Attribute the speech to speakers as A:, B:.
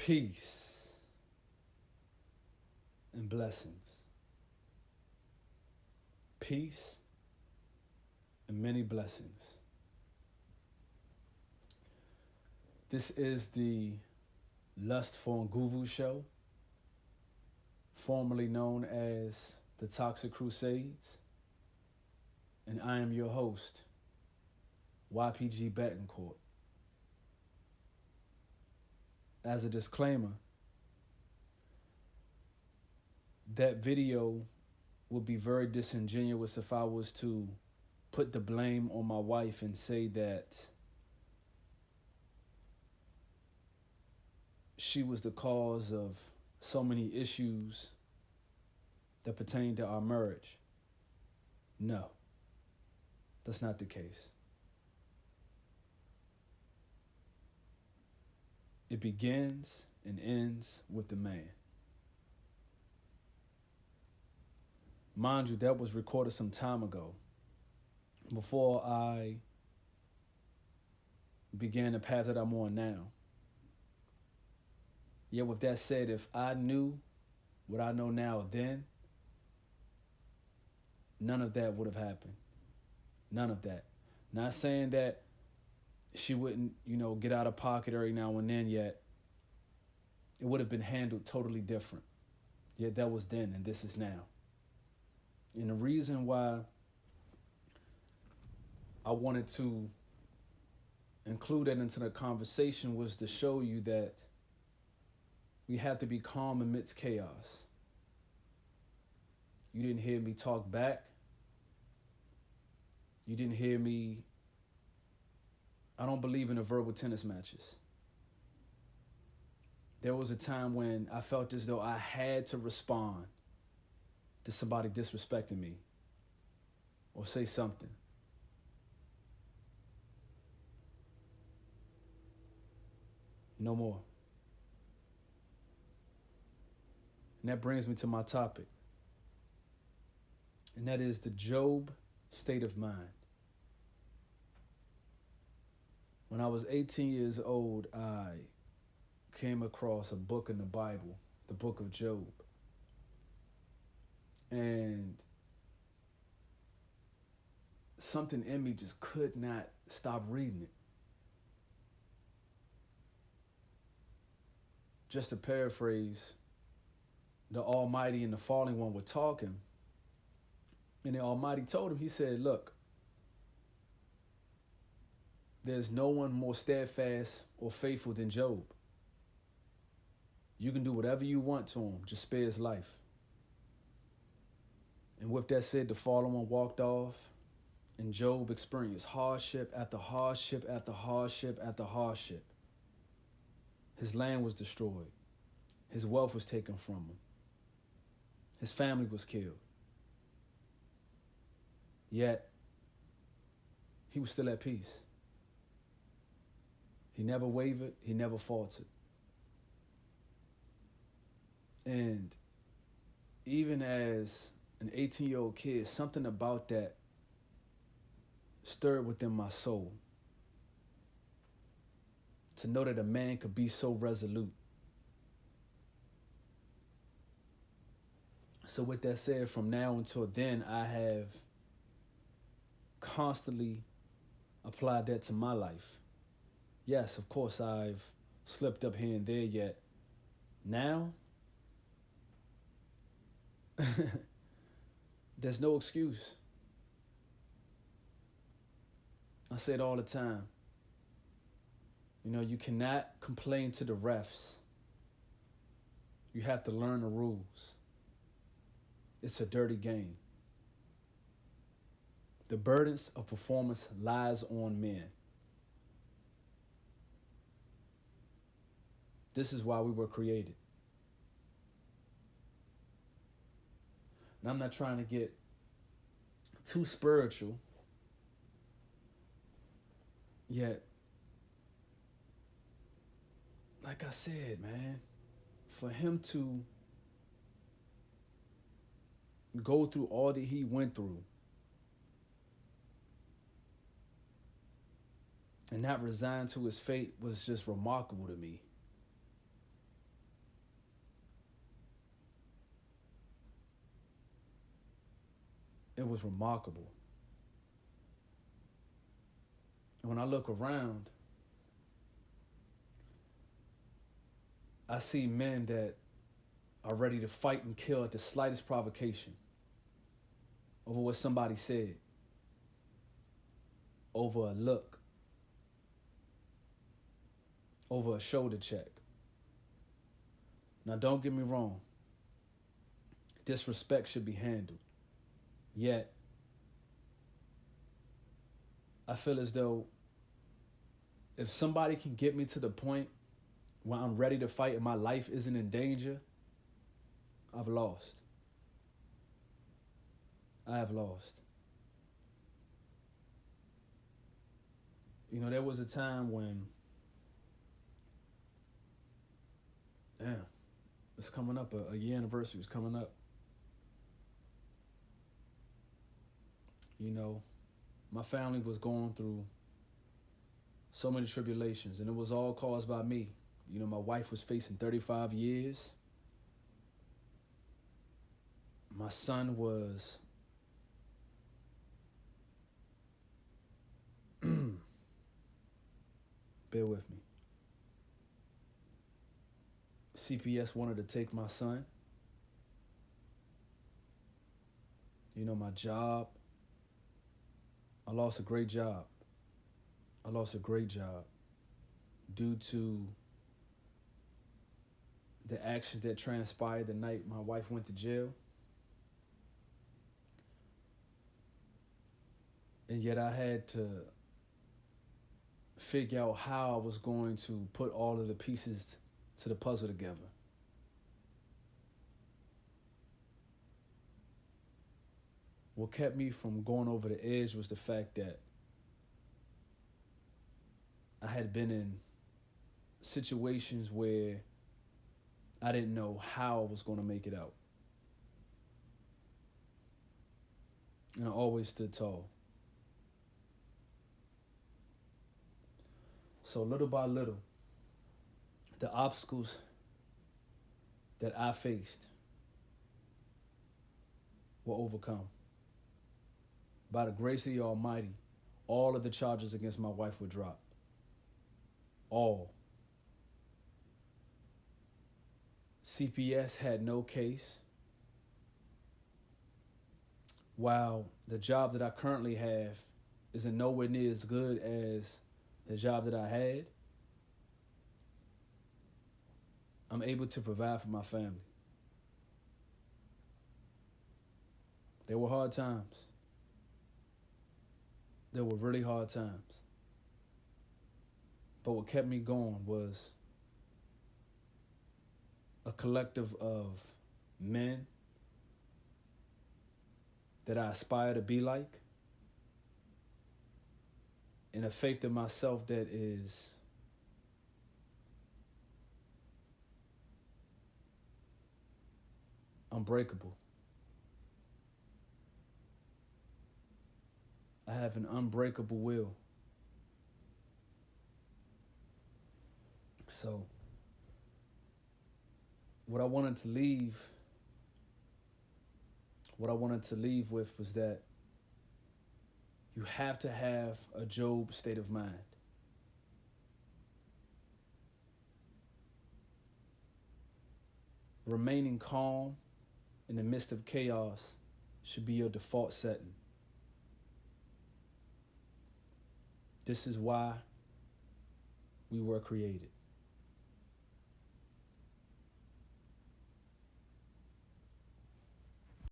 A: Peace and blessings. Peace and many blessings. This is the Lust for Nguvu show, formerly known as the Toxic Crusades, and I am your host, YPG Betancourt. As a disclaimer, that video would be very disingenuous if I was to put the blame on my wife and say that she was the cause of so many issues that pertain to our marriage. No, that's not the case. It begins and ends with the man. Mind you, that was recorded some time ago, before I began the path that I'm on now. Yet with that said, if I knew what I know now then, none of that would have happened. None of that. Not saying that she wouldn't, get out of pocket every now and then, yet it would have been handled totally different. Yet that was then and this is now. And the reason why I wanted to include that into the conversation was to show you that we have to be calm amidst chaos. You didn't hear me talk back. You didn't hear me. I don't believe in the verbal tennis matches. There was a time when I felt as though I had to respond to somebody disrespecting me or say something. No more. And that brings me to my topic. And that is the Job state of mind. When I was 18 years old, I came across a book in the Bible, the book of Job. And something in me just could not stop reading it. Just to paraphrase, the Almighty and the Fallen One were talking. And the Almighty told him, he said, look, there's no one more steadfast or faithful than Job. You can do whatever you want to him, just spare his life. And with that said, the Fallen One walked off, and Job experienced hardship after hardship after hardship after hardship. His land was destroyed. His wealth was taken from him. His family was killed. Yet, he was still at peace. He never wavered. He never faltered. And even as an 18-year-old kid, something about that stirred within my soul. To know that a man could be so resolute. So with that said, from now until then, I have constantly applied that to my life. Yes, of course, I've slipped up here and there, yet now, there's no excuse. I say it all the time. You cannot complain to the refs. You have to learn the rules. It's a dirty game. The burdens of performance lies on men. This is why we were created. And I'm not trying to get too spiritual, yet, like I said, man, for him to go through all that he went through and not resign to his fate was just remarkable to me. it was remarkable. And when I look around, I see men that are ready to fight and kill at the slightest provocation over what somebody said, over a look, over a shoulder check. Now, don't get me wrong. Disrespect should be handled. Yet, I feel as though if somebody can get me to the point where I'm ready to fight and my life isn't in danger, I've lost. I have lost. You know, there was a time when, it's coming up, a year anniversary is coming up. You know, my family was going through so many tribulations, and it was all caused by me. You know, my wife was facing 35 years. My son was bear with me. CPS wanted to take my son. You know, my job, I lost a great job. I lost a great job due to the actions that transpired the night my wife went to jail. And yet I had to figure out how I was going to put all of the pieces to the puzzle together. What kept me from going over the edge was the fact that I had been in situations where I didn't know how I was going to make it out. And I always stood tall. So little by little, the obstacles that I faced were overcome. By the grace of the Almighty, all of the charges against my wife were dropped. All. CPS had no case. While the job that I currently have isn't nowhere near as good as the job that I had, I'm able to provide for my family. There were hard times. There were really hard times. But what kept me going was a collective of men that I aspire to be like, and a faith in myself that is unbreakable. I have an unbreakable will. So, what I wanted to leave with was that you have to have a Job state of mind. Remaining calm in the midst of chaos should be your default setting. This is why we were created.